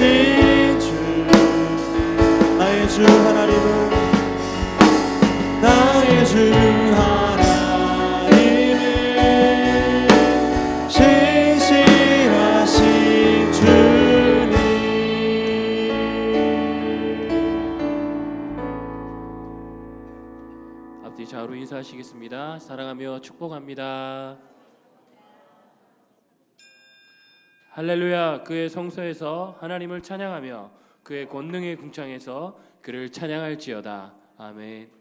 살아계신 주 나의 주 하나님은 나의 주 하나님은 신실하신 주님. 앞뒤 좌우로 인사하시겠습니다. 사랑하며 축복합니다. 할렐루야. 그의 성소에서 하나님을 찬양하며 그의 권능의 궁창에서 그를 찬양할지어다. 아멘.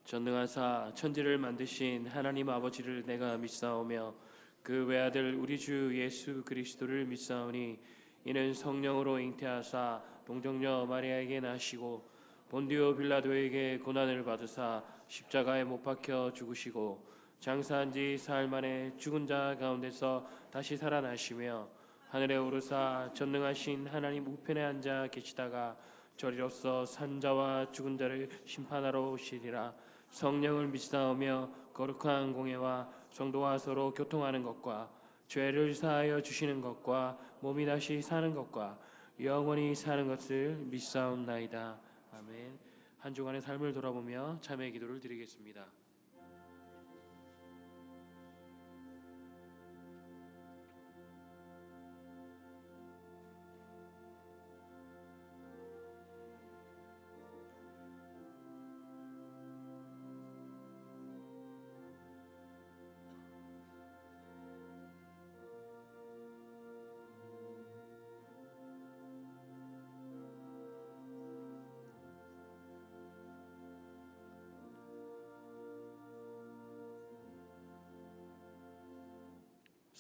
전능하사 천지를 만드신 하나님 아버지를 내가 믿사오며 그 외아들 우리 주 예수 그리스도를 믿사오니 이는 성령으로 잉태하사 동정녀 마리아에게 나시고 본디오 빌라도에게 고난을 받으사 십자가에 못 박혀 죽으시고 장사한 지 사흘 만에 죽은 자 가운데서 다시 살아나시며 하늘에 오르사 전능하신 하나님 우편에 앉아 계시다가 저리로서 산 자와 죽은 자를 심판하러 오시리라. 성령을 믿사오며 거룩한 공예와 성도와 서로 교통하는 것과 죄를 사하여 주시는 것과 몸이 다시 사는 것과 영원히 사는 것을 믿사옵나이다. 아멘. 한 주간의 삶을 돌아보며 참회 기도를 드리겠습니다.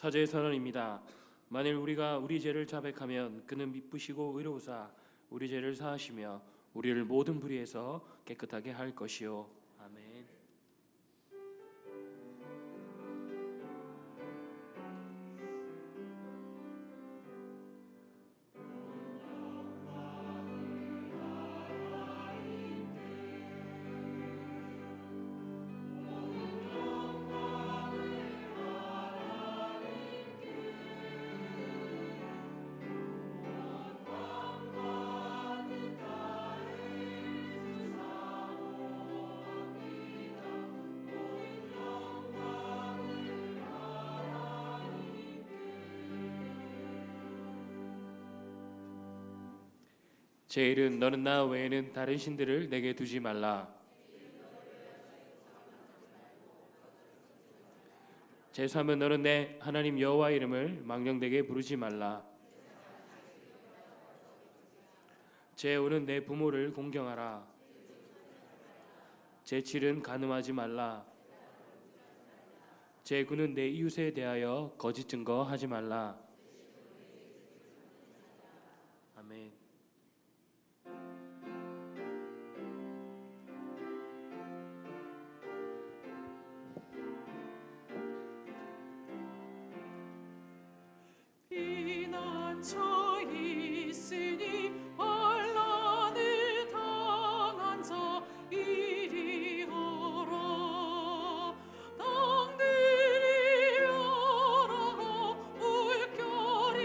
사죄의 선언입니다. 만일 우리가 우리 죄를 자백하면 그는 미쁘시고 의로우사 우리 죄를 사하시며 우리를 모든 불의에서 깨끗하게 할 것이요. 아멘. 제1은 너는 나 외에는 다른 신들을 내게 두지 말라. 제3은 너는 내 하나님 여호와 이름을 망령되게 부르지 말라. 제5는 내 부모를 공경하라. 제7은 간음하지 말라. 제9는 내 이웃에 대하여 거짓 증거하지 말라. 아멘. 피난처 있으니 환난을 당한 자 이리 오라. 땅들이 얼어가 물결이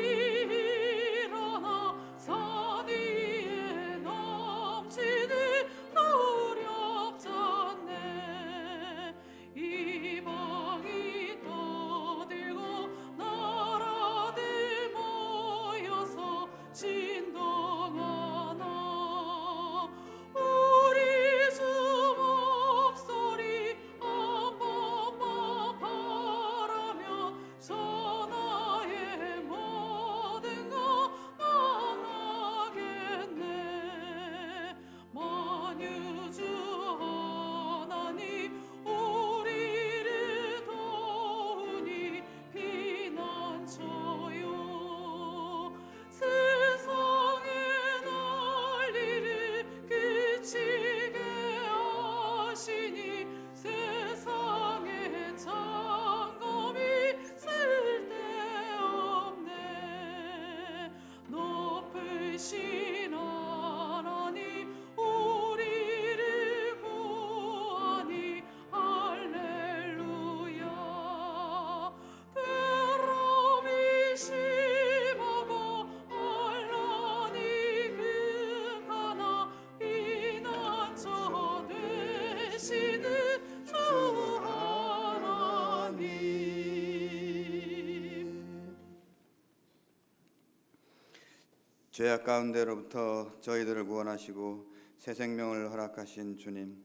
일어나 산 위에 넘치는 노력잖네. 이방이 떠들고 나라들 모여서 하시니 세상에 장검이 쓸데없네. 높으신 하나님 우리를 구하니 할렐루야. 괴로움이 심하고 혼란이 극하나 피난처 되시는 주 하나님. 죄악 가운데로부터 저희들을 구원하시고 새 생명을 허락하신 주님,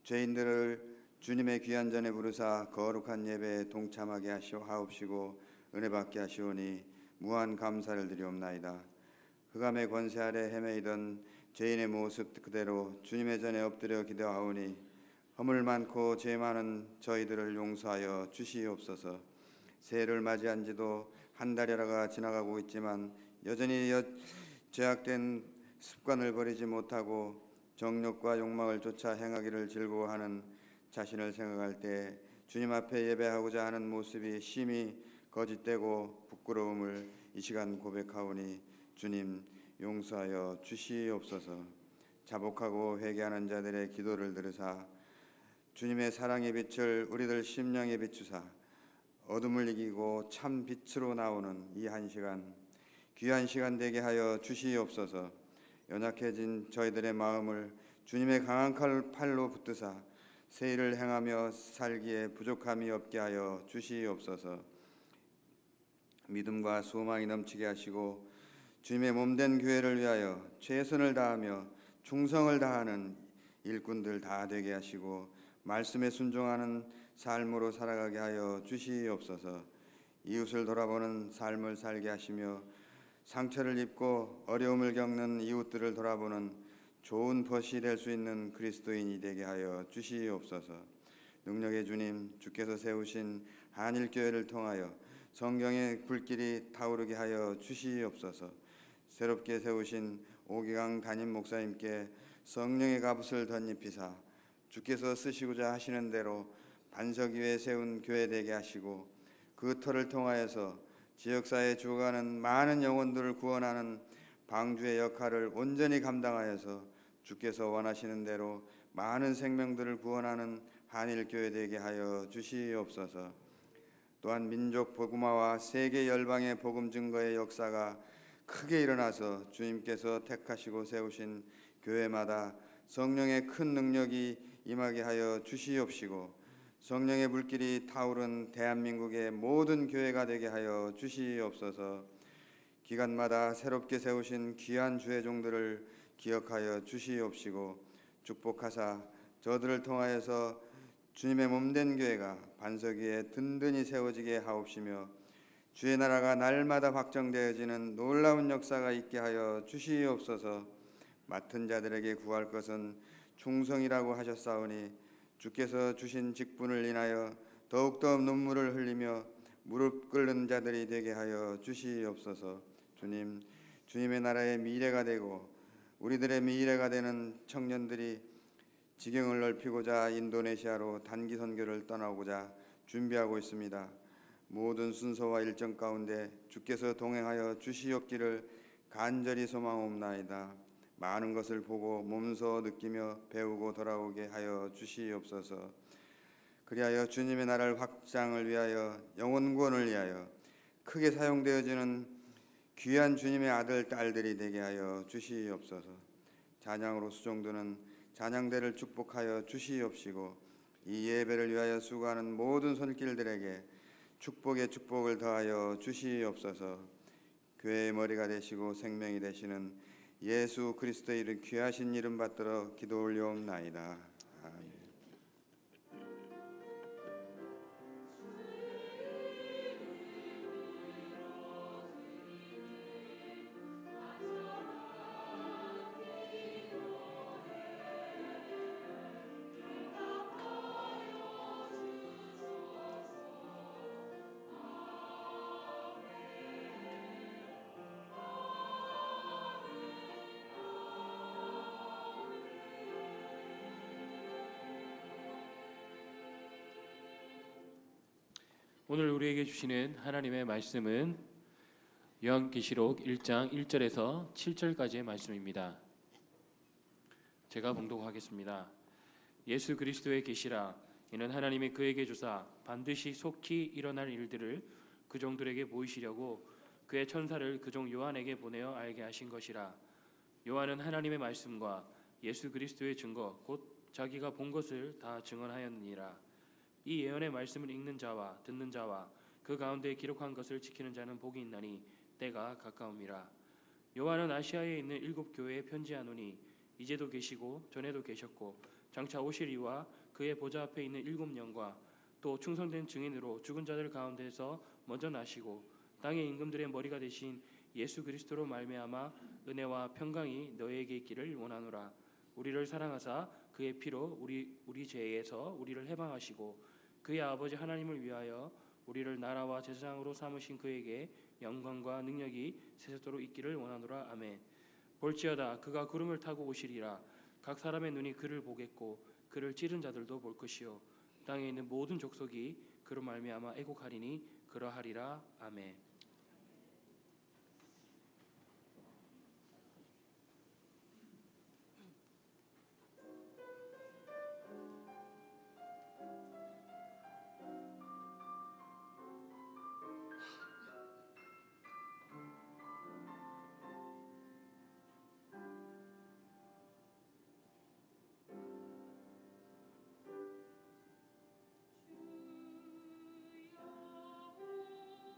죄인들을 주님의 귀한 전에 부르사 거룩한 예배에 동참하게 하옵시고 은혜 받게 하시오니 무한 감사를 드리옵나이다. 흑암의 권세 아래 헤매이던 죄인의 모습 그대로 주님의 전에 엎드려 기도하오니 허물 많고 죄 많은 저희들을 용서하여 주시옵소서. 새해를 맞이한 지도 한 달여라가 지나가고 있지만 여전히 죄악된 습관을 버리지 못하고 정욕과 욕망을 쫓아 행하기를 즐거워하는 자신을 생각할 때 주님 앞에 예배하고자 하는 모습이 심히 거짓되고 부끄러움을 이 시간 고백하오니 주님 용서하여 주시옵소서. 자복하고 회개하는 자들의 기도를 들으사 주님의 사랑의 빛을 우리들 심령에 비추사 어둠을 이기고 참 빛으로 나오는 이 한 시간 귀한 시간 되게 하여 주시옵소서. 연약해진 저희들의 마음을 주님의 강한 팔로 붙드사 새 일을 행하며 살기에 부족함이 없게 하여 주시옵소서. 믿음과 소망이 넘치게 하시고 주님의 몸된 교회를 위하여 최선을 다하며 충성을 다하는 일꾼들 다 되게 하시고 말씀에 순종하는 삶으로 살아가게 하여 주시옵소서. 이웃을 돌아보는 삶을 살게 하시며 상처를 입고 어려움을 겪는 이웃들을 돌아보는 좋은 벗이 될 수 있는 그리스도인이 되게 하여 주시옵소서. 능력의 주님, 주께서 세우신 한일교회를 통하여 성경의 불길이 타오르게 하여 주시옵소서. 새롭게 세우신 오기강 담임 목사님께 성령의 갑옷을 덧입히사 주께서 쓰시고자 하시는 대로 반석 위에 세운 교회 되게 하시고 그 터를 통하여서 지역사회에 죽어가는 많은 영혼들을 구원하는 방주의 역할을 온전히 감당하여서 주께서 원하시는 대로 많은 생명들을 구원하는 한일교회 되게 하여 주시옵소서. 또한 민족 복음화와 세계 열방의 복음 증거의 역사가 크게 일어나서 주님께서 택하시고 세우신 교회마다 성령의 큰 능력이 임하게 하여 주시옵시고 성령의 불길이 타오른 대한민국의 모든 교회가 되게 하여 주시옵소서. 기간마다 새롭게 세우신 귀한 주의 종들을 기억하여 주시옵시고 축복하사 저들을 통하여서 주님의 몸된 교회가 반석 위에 든든히 세워지게 하옵시며 주의 나라가 날마다 확정되어지는 놀라운 역사가 있게 하여 주시옵소서. 맡은 자들에게 구할 것은 충성이라고 하셨사오니 주께서 주신 직분을 인하여 더욱더 눈물을 흘리며 무릎 꿇는 자들이 되게 하여 주시옵소서. 주님, 주님의 나라의 미래가 되고 우리들의 미래가 되는 청년들이 지경을 넓히고자 인도네시아로 단기 선교를 떠나고자 준비하고 있습니다. 모든 순서와 일정 가운데 주께서 동행하여 주시옵기를 간절히 소망하옵나이다. 많은 것을 보고 몸소 느끼며 배우고 돌아오게 하여 주시옵소서. 그리하여 주님의 나라를 확장을 위하여 영혼 구원을 위하여 크게 사용되어지는 귀한 주님의 아들 딸들이 되게 하여 주시옵소서. 찬양으로 수종드는 찬양대를 축복하여 주시옵시고 이 예배를 위하여 수고하는 모든 손길들에게 축복의 축복을 더하여 주시옵소서. 교회의 머리가 되시고 생명이 되시는 예수 그리스도의 이름 귀하신 이름 받들어 기도 올려옵나이다. 아멘. 오늘 우리에게 주시는 하나님의 말씀은 요한계시록 1장 1절에서 7절까지의 말씀입니다. 제가 봉독하겠습니다. 예수 그리스도의 계시라. 이는 하나님이 그에게 주사 반드시 속히 일어날 일들을 그 종들에게 보이시려고 그의 천사를 그 종 요한에게 보내어 알게 하신 것이라. 요한은 하나님의 말씀과 예수 그리스도의 증거 곧 자기가 본 것을 다 증언하였느니라. 이 예언의 말씀을 읽는 자와 듣는 자와 그 가운데 기록한 것을 지키는 자는 복이 있나니 때가 가까움이라. 요한은 아시아에 있는 7 교회에 편지하노니 이제도 계시고 전에도 계셨고 장차 오실 이와 그의 보좌 앞에 있는 7 영과 또 충성된 증인으로 죽은 자들 가운데서 먼저 나시고 땅의 임금들의 머리가 되신 예수 그리스도로 말미암아 은혜와 평강이 너희에게 있기를 원하노라. 우리를 사랑하사 그의 피로 우리 죄에서 우리를 해방하시고 그의 아버지 하나님을 위하여 우리를 나라와 제사장으로 삼으신 그에게 영광과 능력이 세세토록 있기를 원하노라. 아멘. 볼지어다 그가 구름을 타고 오시리라. 각 사람의 눈이 그를 보겠고 그를 찌른 자들도 볼 것이요 땅에 있는 모든 족속이 그로 말미암아 애곡하리니 그러하리라. 아멘.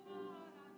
주여 말하라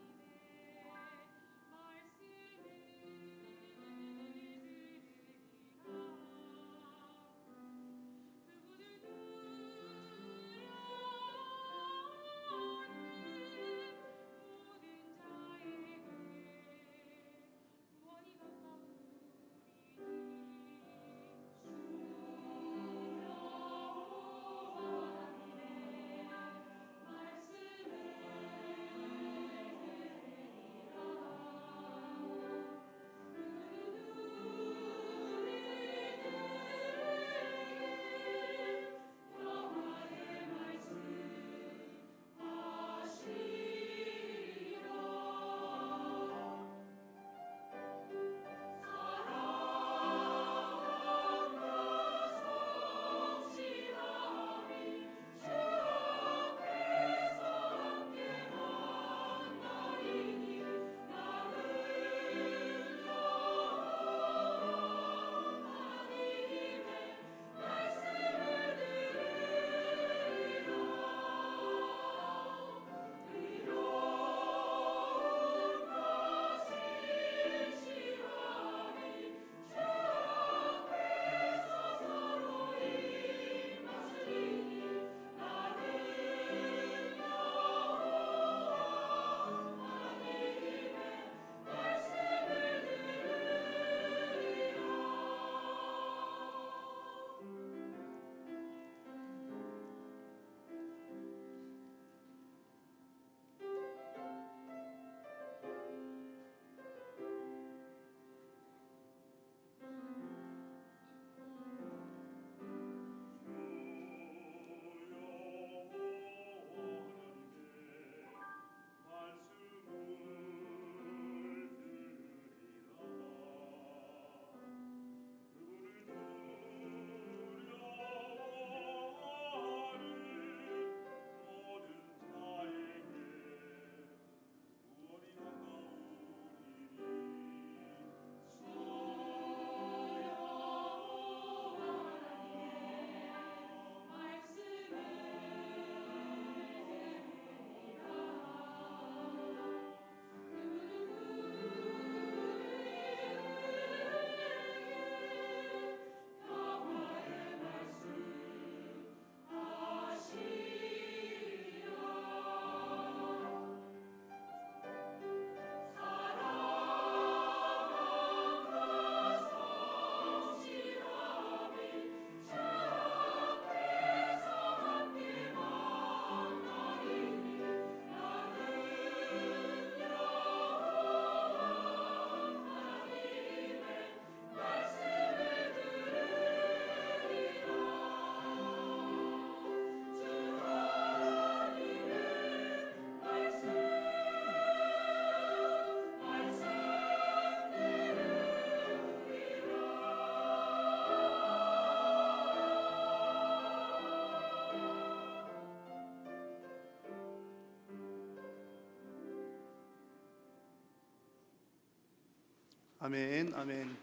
아멘, 아멘.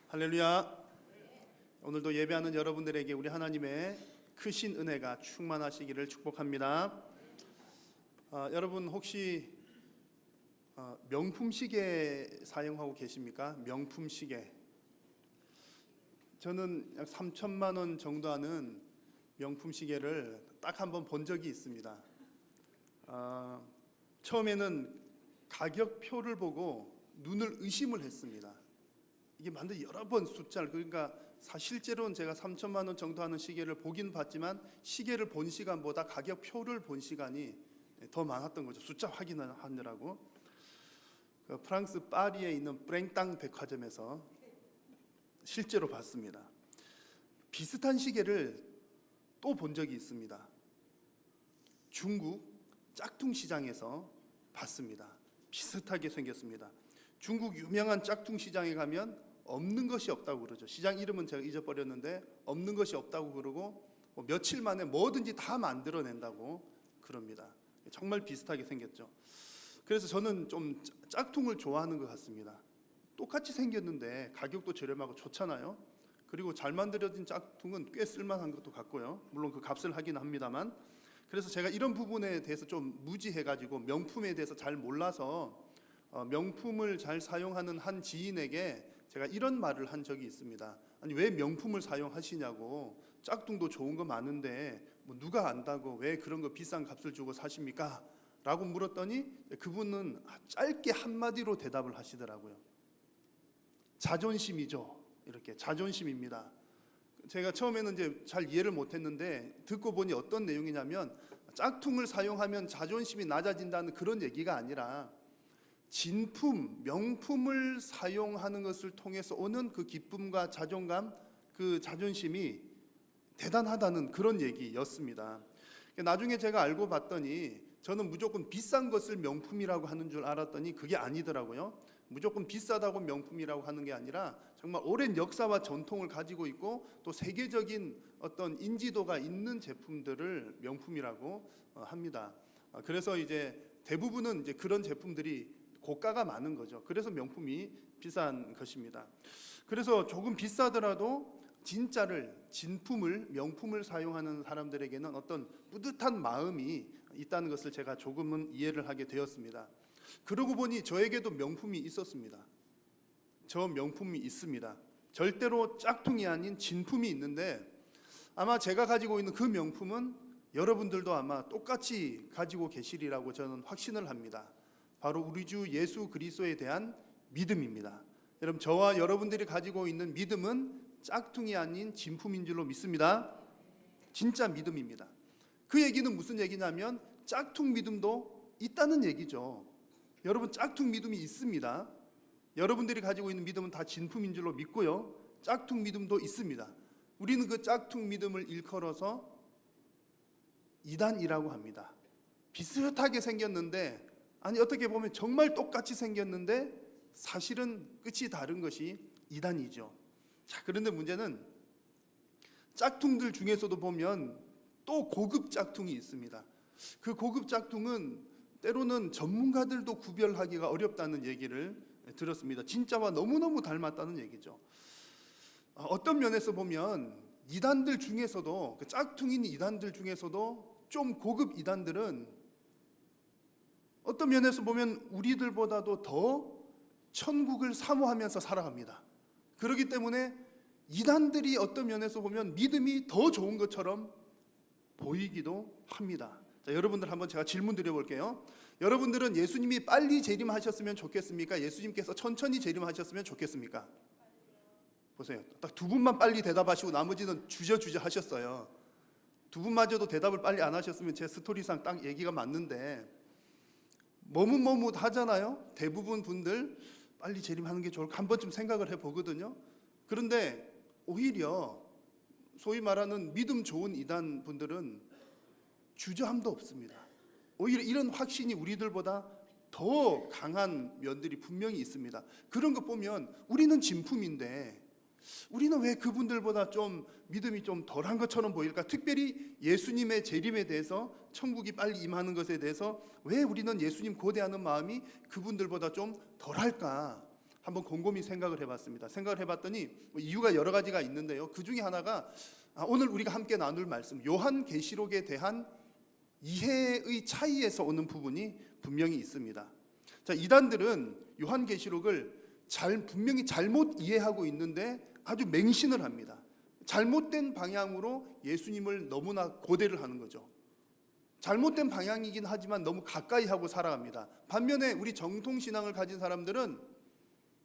할렐루야. 오늘도 예배하는 여러분들에게 우리 하나님의 크신 은혜가 충만하시기를 축복합니다. 여러분 혹시 명품 시계 사용하고 계십니까? 명품 시계. 저는 약 3천만 원 정도 하는 명품 시계를 딱 한 번 본 적이 있습니다. 처음에는 가격표를 보고 눈을 의심을 했습니다. 이게 만든 여러 번 숫자를, 그러니까 실제로는 제가 3천만 원 정도 하는 시계를 보긴 봤지만 시계를 본 시간보다 가격표를 본 시간이 더 많았던 거죠. 숫자 확인을 하느라고. 프랑스 파리에 있는 브랭땅 백화점에서 실제로 봤습니다. 비슷한 시계를 또 본 적이 있습니다. 중국 짝퉁 시장에서 봤습니다. 비슷하게 생겼습니다. 중국 유명한 짝퉁 시장에 가면 없는 것이 없다고 그러죠. 시장 이름은 제가 잊어버렸는데 없는 것이 없다고 그러고 며칠 만에 뭐든지 다 만들어낸다고 그럽니다. 정말 비슷하게 생겼죠. 그래서 저는 좀 짝퉁을 좋아하는 것 같습니다. 똑같이 생겼는데 가격도 저렴하고 좋잖아요. 그리고 잘 만들어진 짝퉁은 꽤 쓸만한 것도 같고요. 물론 그 값을 하긴 합니다만. 그래서 제가 이런 부분에 대해서 좀 무지해가지고 명품에 대해서 잘 몰라서 명품을 잘 사용하는 한 지인에게 제가 이런 말을 한 적이 있습니다. 아니 왜 명품을 사용하시냐고, 짝퉁도 좋은 거 많은데 뭐 누가 안다고 왜 그런 거 비싼 값을 주고 사십니까? 라고 물었더니 그분은 짧게 한마디로 대답을 하시더라고요. 자존심이죠. 이렇게 자존심입니다. 제가 처음에는 이제 잘 이해를 못했는데 듣고 보니 어떤 내용이냐면 짝퉁을 사용하면 자존심이 낮아진다는 그런 얘기가 아니라 진품, 명품을 사용하는 것을 통해서 오는 그 기쁨과 자존감, 그 자존심이 대단하다는 그런 얘기였습니다. 나중에 제가 알고 봤더니 저는 무조건 비싼 것을 명품이라고 하는 줄 알았더니 그게 아니더라고요. 무조건 비싸다고 명품이라고 하는 게 아니라 정말 오랜 역사와 전통을 가지고 있고 또 세계적인 어떤 인지도가 있는 제품들을 명품이라고 합니다. 그래서 이제 대부분은 이제 그런 제품들이 고가가 많은 거죠. 그래서 명품이 비싼 것입니다. 그래서 조금 비싸더라도 진짜를, 진품을, 명품을 사용하는 사람들에게는 어떤 뿌듯한 마음이 있다는 것을 제가 조금은 이해를 하게 되었습니다. 그러고 보니 저에게도 명품이 있었습니다. 저 명품이 있습니다. 절대로 짝퉁이 아닌 진품이 있는데 아마 제가 가지고 있는 그 명품은 여러분들도 아마 똑같이 가지고 계시리라고 저는 확신을 합니다. 바로 우리 주 예수 그리스도에 대한 믿음입니다. 여러분, 저와 여러분들이 가지고 있는 믿음은 짝퉁이 아닌 진품인 줄로 믿습니다. 진짜 믿음입니다. 그 얘기는 무슨 얘기냐면 짝퉁 믿음도 있다는 얘기죠. 여러분, 짝퉁 믿음이 있습니다. 여러분들이 가지고 있는 믿음은 다 진품인 줄로 믿고요. 짝퉁 믿음도 있습니다. 우리는 그 짝퉁 믿음을 일컬어서 이단이라고 합니다. 비슷하게 생겼는데, 아니 어떻게 보면 정말 똑같이 생겼는데 사실은 끝이 다른 것이 이단이죠. 자, 그런데 문제는 짝퉁들 중에서도 보면 또 고급 짝퉁이 있습니다. 그 고급 짝퉁은 때로는 전문가들도 구별하기가 어렵다는 얘기를 들었습니다. 진짜와 너무너무 닮았다는 얘기죠. 어떤 면에서 보면 이단들 중에서도, 그 짝퉁인 이단들 중에서도 좀 고급 이단들은 어떤 면에서 보면 우리들보다도 더 천국을 사모하면서 살아갑니다. 그렇기 때문에 이단들이 어떤 면에서 보면 믿음이 더 좋은 것처럼 보이기도 합니다. 자, 여러분들 한번 제가 질문 드려볼게요. 여러분들은 예수님이 빨리 재림하셨으면 좋겠습니까? 예수님께서 천천히 재림하셨으면 좋겠습니까? 보세요. 딱 두 분만 빨리 대답하시고 나머지는 주저주저 하셨어요. 두 분마저도 대답을 빨리 안 하셨으면 제 스토리상 딱 얘기가 맞는데 머뭇머뭇하잖아요. 대부분 분들 빨리 재림하는 게 좋을까 한 번쯤 생각을 해보거든요. 그런데 오히려 소위 말하는 믿음 좋은 이단 분들은 주저함도 없습니다. 오히려 이런 확신이 우리들보다 더 강한 면들이 분명히 있습니다. 그런 거 보면 우리는 진품인데 우리는 왜 그분들보다 좀 믿음이 좀 덜한 것처럼 보일까? 특별히 예수님의 재림에 대해서, 천국이 빨리 임하는 것에 대해서 왜 우리는 예수님 고대하는 마음이 그분들보다 좀 덜할까? 한번 곰곰이 생각을 해봤습니다. 생각을 해봤더니 이유가 여러 가지가 있는데요. 그 중에 하나가 오늘 우리가 함께 나눌 말씀, 요한계시록에 대한 이해의 차이에서 오는 부분이 분명히 있습니다. 자, 이단들은 요한계시록을 분명히 잘못 이해하고 있는데 아주 맹신을 합니다. 잘못된 방향으로 예수님을 너무나 고대를 하는 거죠. 잘못된 방향이긴 하지만 너무 가까이 하고 살아갑니다. 반면에 우리 정통신앙을 가진 사람들은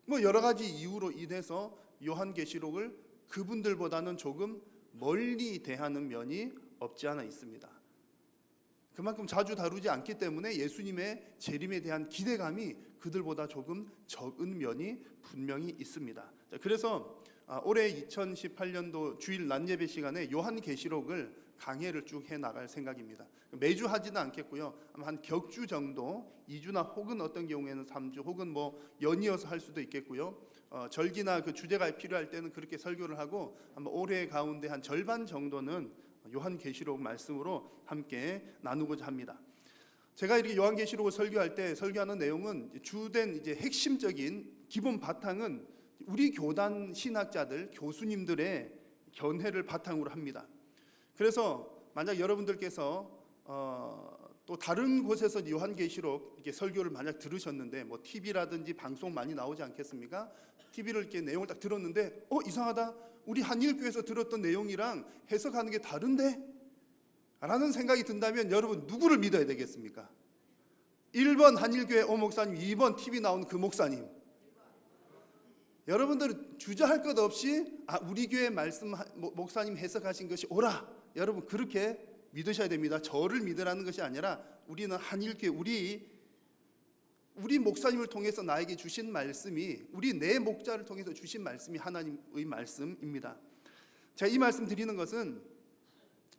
뭐 여러 가지 이유로 인해서 요한계시록을 그분들보다는 조금 멀리 대하는 면이 없지 않아 있습니다. 그만큼 자주 다루지 않기 때문에 예수님의 재림에 대한 기대감이 그들보다 조금 적은 면이 분명히 있습니다. 그래서 올해 2018년도 주일 낮예배 시간에 요한계시록을 강해를 쭉 해나갈 생각입니다. 매주 하지는 않겠고요. 아마 한 격주 정도, 2주나 혹은 어떤 경우에는 3주 혹은 뭐 연이어서 할 수도 있겠고요. 절기나 그 주제가 필요할 때는 그렇게 설교를 하고 아마 올해 가운데 한 절반 정도는 요한계시록 말씀으로 함께 나누고자 합니다. 제가 이렇게 요한계시록을 설교할 때 설교하는 내용은 주된 이제 핵심적인 기본 바탕은 우리 교단 신학자들, 교수님들의 견해를 바탕으로 합니다. 그래서 만약 여러분들께서 또 다른 곳에서 요한계시록 이렇게 설교를 만약 들으셨는데 뭐 TV라든지 방송 많이 나오지 않겠습니까? TV를 이렇게 내용을 딱 들었는데 이상하다. 우리 한일교에서 들었던 내용이랑 해석하는 게 다른데? 라는 생각이 든다면 여러분 누구를 믿어야 되겠습니까? 1번 한일교회 오 목사님, 2번 TV 나온 그 목사님. 여러분들은 주저할 것 없이 우리 교회 말씀 목사님 해석하신 것이 옳아. 여러분 그렇게 믿으셔야 됩니다. 저를 믿으라는 것이 아니라 우리는 한일교회 우리 목사님을 통해서 나에게 주신 말씀이 내 목자를 통해서 주신 말씀이 하나님의 말씀입니다. 제가 이 말씀 드리는 것은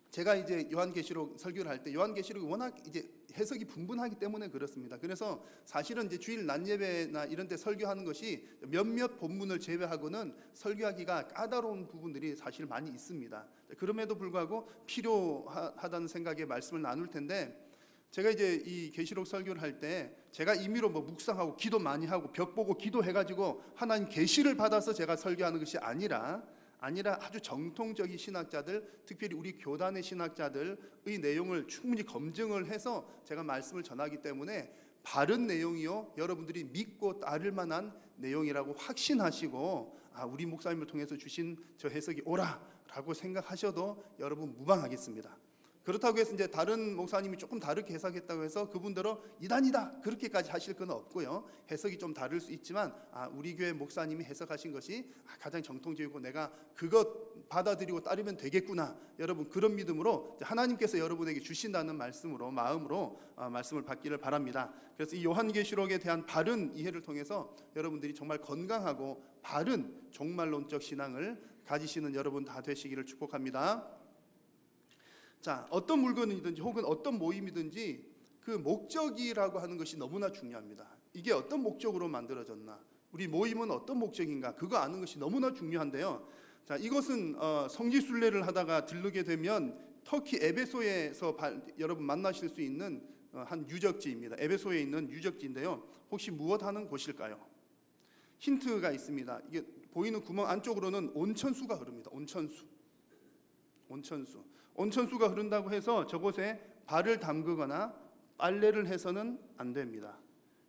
제가 이제 요한계시록 설교를 할 때 요한계시록이 워낙 이제 해석이 분분하기 때문에 그렇습니다. 그래서 사실은 이제 주일 낮예배나 이런 데 설교하는 것이 몇몇 본문을 제외하고는 설교하기가 까다로운 부분들이 사실 많이 있습니다. 그럼에도 불구하고 필요하다는 생각에 말씀을 나눌 텐데 제가 이제 이 계시록 설교를 할 때 제가 임의로 뭐 묵상하고 기도 많이 하고 벽 보고 기도해가지고 하나님 계시를 받아서 제가 설교하는 것이 아니라 아주 정통적인 신학자들, 특별히 우리 교단의 신학자들의 내용을 충분히 검증을 해서 제가 말씀을 전하기 때문에 바른 내용이요 여러분들이 믿고 따를 만한 내용이라고 확신하시고 우리 목사님을 통해서 주신 저 해석이 옳아라고 생각하셔도 여러분 무방하겠습니다. 그렇다고 해서 이제 다른 목사님이 조금 다르게 해석했다고 해서 그분들은 이단이다 그렇게까지 하실 건 없고요. 해석이 좀 다를 수 있지만 우리 교회 목사님이 해석하신 것이 가장 정통적이고 내가 그것 받아들이고 따르면 되겠구나. 여러분 그런 믿음으로 하나님께서 여러분에게 주신다는 마음으로 말씀을 받기를 바랍니다. 그래서 이 요한계시록에 대한 바른 이해를 통해서 여러분들이 정말 건강하고 바른 종말론적 신앙을 가지시는 여러분 다 되시기를 축복합니다. 자, 어떤 물건이든지 혹은 어떤 모임이든지 그 목적이라고 하는 것이 너무나 중요합니다. 이게 어떤 목적으로 만들어졌나? 우리 모임은 어떤 목적인가? 그거 아는 것이 너무나 중요한데요. 자, 이것은 성지순례를 하다가 들르게 되면 터키 에베소에서 여러분 만나실 수 있는 한 유적지입니다. 에베소에 있는 유적지인데요. 혹시 무엇하는 곳일까요? 힌트가 있습니다. 이게 보이는 구멍 안쪽으로는 온천수가 흐릅니다. 온천수가 흐른다고 해서 저곳에 발을 담그거나 빨래를 해서는 안 됩니다.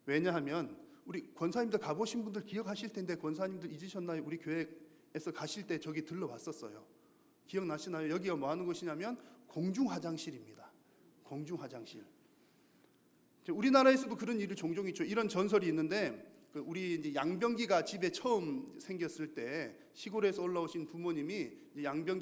왜냐하면 우리 권사님들 가보신 분들 기억하실 텐데 권사님들 잊으셨나요? 우리 교회에서 가실 때 저기 들러왔었어요. 기억나시나요? 여기가 뭐 하는 곳이냐면 공중화장실입니다. 공중화장실. 우리나라에서도 그런 일이 종종 있죠. 이런 전설이 있는데 우리 이제 양병기가 집에 처음 생겼을 때 시골에서 올라오신 부모님이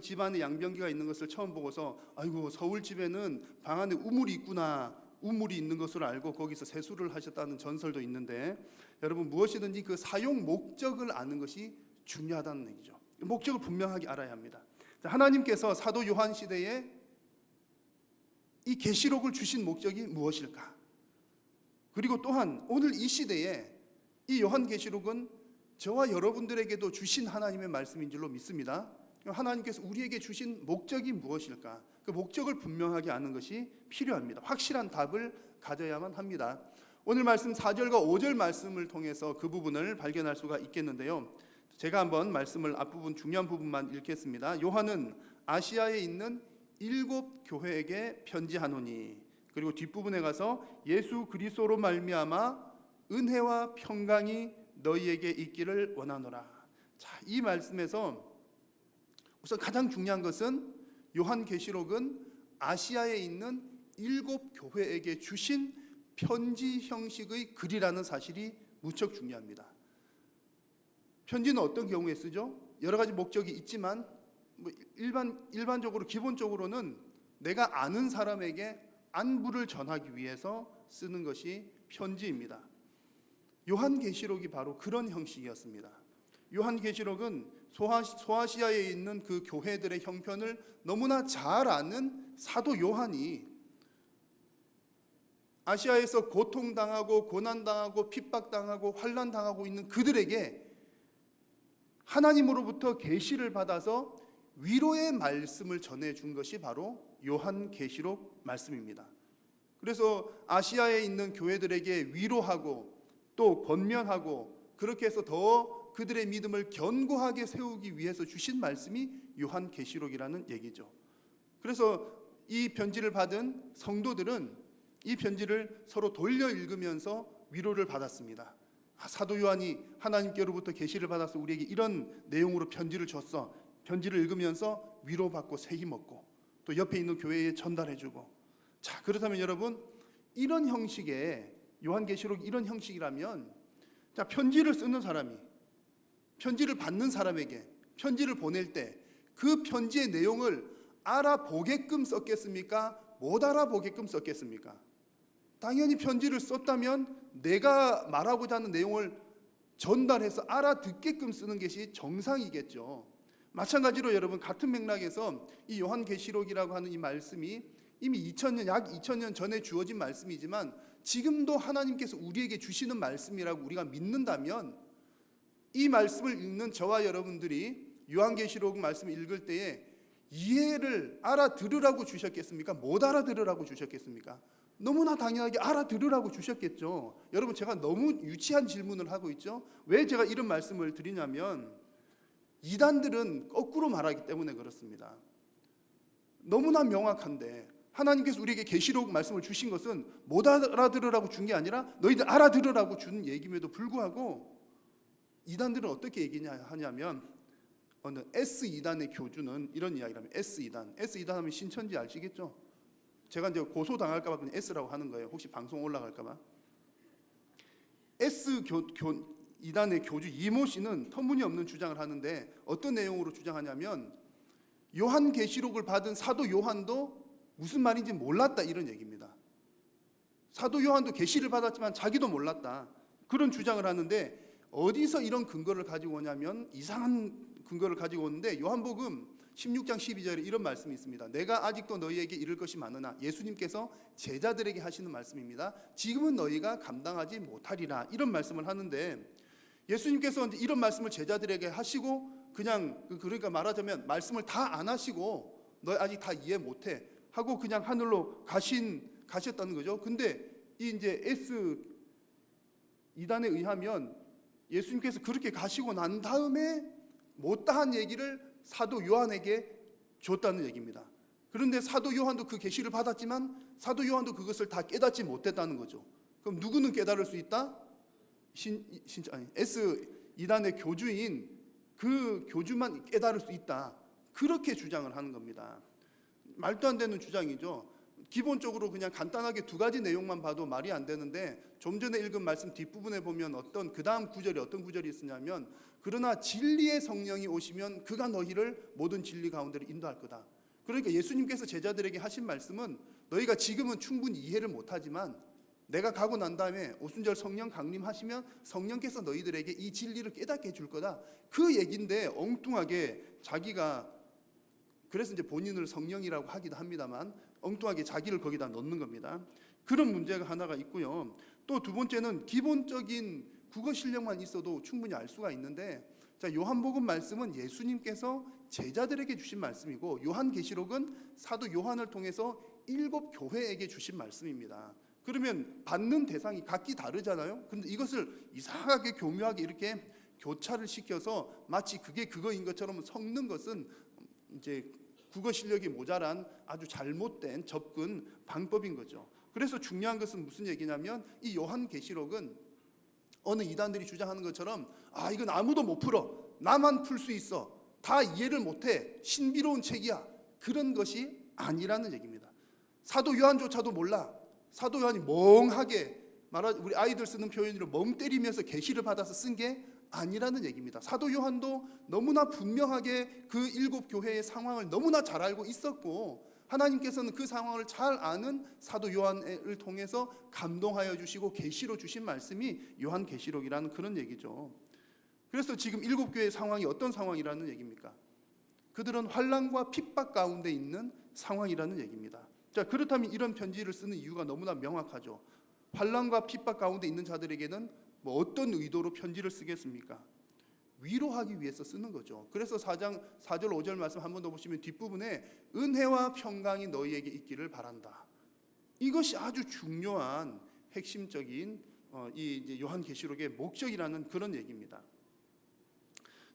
집안에 양병기가 있는 것을 처음 보고서 아이고 서울 집에는 방 안에 우물이 있구나, 우물이 있는 것으로 알고 거기서 세수를 하셨다는 전설도 있는데 여러분 무엇이든지 그 사용 목적을 아는 것이 중요하다는 얘기죠. 목적을 분명하게 알아야 합니다. 하나님께서 사도 요한 시대에 이 계시록을 주신 목적이 무엇일까? 그리고 또한 오늘 이 시대에 이 요한계시록은 저와 여러분들에게도 주신 하나님의 말씀인 줄로 믿습니다. 하나님께서 우리에게 주신 목적이 무엇일까? 그 목적을 분명하게 아는 것이 필요합니다. 확실한 답을 가져야만 합니다. 오늘 말씀 4절과 5절 말씀을 통해서 그 부분을 발견할 수가 있겠는데요. 제가 한번 말씀을 앞부분 중요한 부분만 읽겠습니다. 요한은 아시아에 있는 7 교회에게 편지하노니, 그리고 뒷부분에 가서 예수 그리스도로 말미암아 은혜와 평강이 너희에게 있기를 원하노라. 자, 이 말씀에서 우선 가장 중요한 것은 요한계시록은 아시아에 있는 7 교회에게 주신 편지 형식의 글이라는 사실이 무척 중요합니다. 편지는 어떤 경우에 쓰죠? 여러 가지 목적이 있지만 일반적으로 기본적으로는 내가 아는 사람에게 안부를 전하기 위해서 쓰는 것이 편지입니다. 요한계시록이 바로 그런 형식이었습니다. 요한계시록은 소아시아에 있는 그 교회들의 형편을 너무나 잘 아는 사도 요한이 아시아에서 고통당하고 고난당하고 핍박당하고 환난당하고 있는 그들에게 하나님으로부터 계시를 받아서 위로의 말씀을 전해준 것이 바로 요한계시록 말씀입니다. 그래서 아시아에 있는 교회들에게 위로하고 또 권면하고 그렇게 해서 더 그들의 믿음을 견고하게 세우기 위해서 주신 말씀이 요한계시록이라는 얘기죠. 그래서 이 편지를 받은 성도들은 이 편지를 서로 돌려 읽으면서 위로를 받았습니다. 사도 요한이 하나님께로부터 계시를 받아서 우리에게 이런 내용으로 편지를 줬어. 편지를 읽으면서 위로받고 새 힘 얻고 또 옆에 있는 교회에 전달해주고. 자, 그렇다면 여러분, 이런 형식의 요한계시록 이런 형식이라면, 자, 편지를 쓰는 사람이 편지를 받는 사람에게 편지를 보낼 때 그 편지의 내용을 알아보게끔 썼겠습니까? 못 알아보게끔 썼겠습니까? 당연히 편지를 썼다면 내가 말하고자 하는 내용을 전달해서 알아듣게끔 쓰는 것이 정상이겠죠. 마찬가지로 여러분, 같은 맥락에서 이 요한계시록이라고 하는 이 말씀이 이미 약 2000년 전에 주어진 말씀이지만 지금도 하나님께서 우리에게 주시는 말씀이라고 우리가 믿는다면, 이 말씀을 읽는 저와 여러분들이 요한계시록 말씀을 읽을 때에 이해를 알아들으라고 주셨겠습니까? 못 알아들으라고 주셨겠습니까? 너무나 당연하게 알아들으라고 주셨겠죠. 여러분, 제가 너무 유치한 질문을 하고 있죠. 왜 제가 이런 말씀을 드리냐면, 이단들은 거꾸로 말하기 때문에 그렇습니다. 너무나 명확한데 하나님께서 우리에게 계시록 말씀을 주신 것은 못 알아들으라고 준 게 아니라 너희들 알아들으라고 준 얘기임에도 불구하고, 이단들은 어떻게 얘기하냐면, 어느 S2단의 교주는 이런 이야기를 합니다. S2단 하면 신천지 아시겠죠? 제가 이제 고소당할까 봐 그냥 S라고 하는 거예요. 혹시 방송 올라갈까 봐. S2단의 교주 이모 씨는 터무니없는 주장을 하는데, 어떤 내용으로 주장하냐면, 요한계시록을 받은 사도 요한도 무슨 말인지 몰랐다, 이런 얘기입니다. 사도 요한도 계시를 받았지만 자기도 몰랐다, 그런 주장을 하는데, 어디서 이런 근거를 가지고 오냐면 이상한 근거를 가지고 오는데, 요한복음 16장 12절에 이런 말씀이 있습니다. 내가 아직도 너희에게 이를 것이 많으나, 예수님께서 제자들에게 하시는 말씀입니다. 지금은 너희가 감당하지 못하리라, 이런 말씀을 하는데, 예수님께서 이런 말씀을 제자들에게 하시고 그러니까 말하자면 말씀을 다 안 하시고 너희 아직 다 이해 못해 하고 그냥 하늘로 가셨다는 거죠. 근데 이 이제 S2단에 의하면 예수님께서 그렇게 가시고 난 다음에 못다한 얘기를 사도 요한에게 줬다는 얘기입니다. 그런데 사도 요한도 그 계시를 받았지만 사도 요한도 그것을 다 깨닫지 못했다는 거죠. 그럼 누구는 깨달을 수 있다? S2단의 교주인 그 교주만 깨달을 수 있다, 그렇게 주장을 하는 겁니다. 말도 안 되는 주장이죠. 기본적으로 그냥 간단하게 두 가지 내용만 봐도 말이 안 되는데, 좀 전에 읽은 말씀 뒷부분에 보면 그 다음 구절이 어떤 구절이 있으냐면, 그러나 진리의 성령이 오시면 그가 너희를 모든 진리 가운데로 인도할 거다. 그러니까 예수님께서 제자들에게 하신 말씀은, 너희가 지금은 충분히 이해를 못하지만 내가 가고 난 다음에 오순절 성령 강림하시면 성령께서 너희들에게 이 진리를 깨닫게 해줄 거다, 그 얘기인데 엉뚱하게 자기가, 그래서 이제 본인을 성령이라고 하기도 합니다만 엉뚱하게 자기를 거기다 넣는 겁니다. 그런 문제가 하나가 있고요. 또 두 번째는 기본적인 국어 실력만 있어도 충분히 알 수가 있는데, 자, 요한복음 말씀은 예수님께서 제자들에게 주신 말씀이고, 요한계시록은 사도 요한을 통해서 7 교회에게 주신 말씀입니다. 그러면 받는 대상이 각기 다르잖아요. 그런데 이것을 이상하게 교묘하게 이렇게 교차를 시켜서 마치 그게 그거인 것처럼 섞는 것은 이제 국어 실력이 모자란 아주 잘못된 접근 방법인 거죠. 그래서 중요한 것은 무슨 얘기냐면, 이 요한계시록은 어느 이단들이 주장하는 것처럼 이건 아무도 못 풀어, 나만 풀 수 있어, 다 이해를 못해, 신비로운 책이야, 그런 것이 아니라는 얘기입니다. 사도 요한조차도 몰라. 사도 요한이 멍하게 우리 아이들 쓰는 표현으로 멍 때리면서 계시를 받아서 쓴 게 아니라는 얘기입니다. 사도 요한도 너무나 분명하게 그 7 교회의 상황을 너무나 잘 알고 있었고, 하나님께서는 그 상황을 잘 아는 사도 요한을 통해서 감동하여 주시고 계시로 주신 말씀이 요한계시록이라는 그런 얘기죠. 그래서 지금 7 교회의 상황이 어떤 상황이라는 얘기입니까? 그들은 환난과 핍박 가운데 있는 상황이라는 얘기입니다. 자, 그렇다면 이런 편지를 쓰는 이유가 너무나 명확하죠. 환난과 핍박 가운데 있는 자들에게는 뭐 어떤 의도로 편지를 쓰겠습니까? 위로하기 위해서 쓰는 거죠. 그래서 4장 4절 5절 말씀 한 번 더 보시면 뒷부분에 은혜와 평강이 너희에게 있기를 바란다. 이것이 아주 중요한 핵심적인 이 이제 요한계시록의 목적이라는 그런 얘기입니다.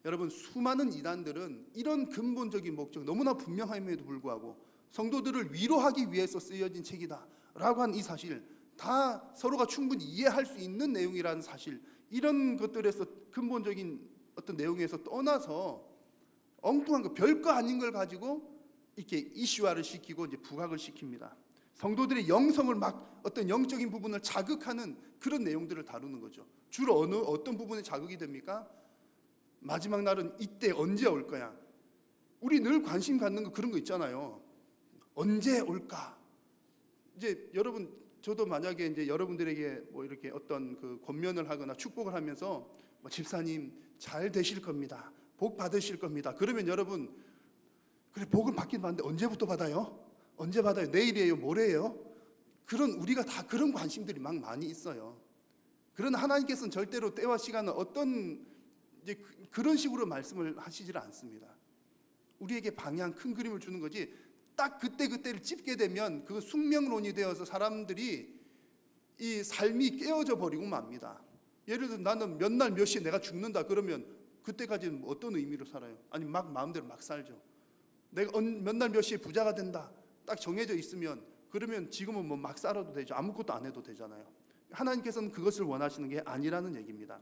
여러분, 수많은 이단들은 이런 근본적인 목적 너무나 분명함에도 불구하고 성도들을 위로하기 위해서 쓰여진 책이다라고 한 이 사실, 다 서로가 충분히 이해할 수 있는 내용이라는 사실, 이런 것들에서 근본적인 어떤 내용에서 떠나서 엉뚱한 거, 별거 아닌 걸 가지고 이렇게 이슈화를 시키고 이제 부각을 시킵니다. 성도들의 영성을 막 어떤 영적인 부분을 자극하는 그런 내용들을 다루는 거죠. 주로 어떤 부분에 자극이 됩니까? 마지막 날은 이때 언제 올 거야? 우리 늘 관심 갖는 거 그런 거 있잖아요. 언제 올까? 이제 여러분, 저도 만약에 이제 여러분들에게 뭐 이렇게 어떤 그 권면을 하거나 축복을 하면서 집사님 잘 되실 겁니다, 복 받으실 겁니다, 그러면 여러분, 그래 복은 받긴 받는데 언제부터 받아요? 언제 받아요? 내일이에요? 모레예요? 그런, 우리가 다 그런 관심들이 막 많이 있어요. 그러나 하나님께서는 절대로 때와 시간은 어떤 이제 그런 식으로 말씀을 하시질 않습니다. 우리에게 방향, 큰 그림을 주는 거지, 딱 그때를 찝게 되면 그 숙명론이 되어서 사람들이 이 삶이 깨어져 버리고 맙니다. 예를 들어 나는 몇 날 몇 시에 내가 죽는다 그러면 그때까지는 어떤 의미로 살아요? 아니 막 마음대로 막 살죠. 내가 몇 날 몇 시에 부자가 된다 딱 정해져 있으면, 그러면 지금은 뭐 막 살아도 되죠. 아무것도 안 해도 되잖아요. 하나님께서는 그것을 원하시는 게 아니라는 얘기입니다.